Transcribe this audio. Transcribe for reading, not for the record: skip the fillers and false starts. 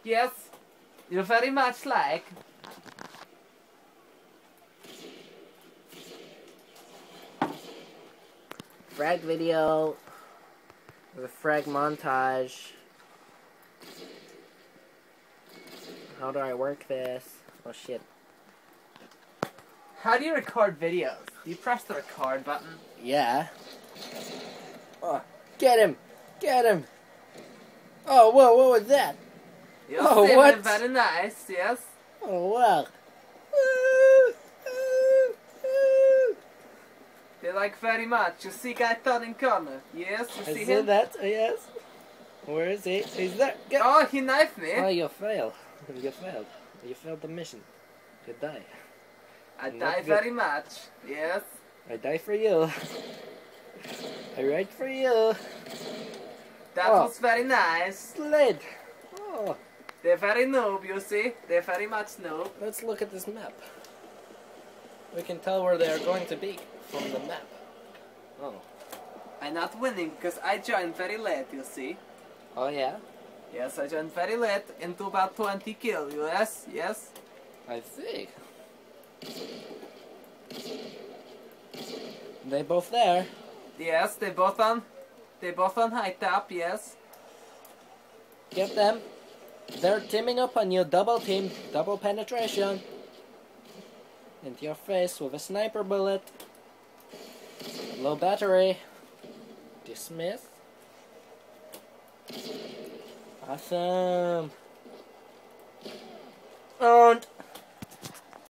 Yes, you very much like. Frag video. The frag montage. How do I work this? Oh shit. How do you record videos? Do you press the record button? Yeah. Oh, get him! Get him! Oh, whoa, what was that? Yes, Oh, what? very nice, yes. Oh, wow. They like very much. You see guy turning corner. Yes, you I see see him? that, yes. Where is he? He's there. Get. Oh, he knifed me. Oh, you failed. You failed. You failed the mission. You die. I Not die good. very much. Yes. I die for you. I ride for you. That Oh. was very nice. Sled. Oh. They're very noob, you see. They're very much noob. Let's look at this map. We can tell where they are going to be from the map. Oh. I'm not winning because I joined very late, you see. Oh, yeah? Yes, I joined very late into about 20 kills, yes, yes. I see. They both there. Yes, they both on high top, yes. Get them. They're teaming up on you. Double team. Double penetration. Into your face with a sniper bullet. Low battery. Dismiss. Awesome. And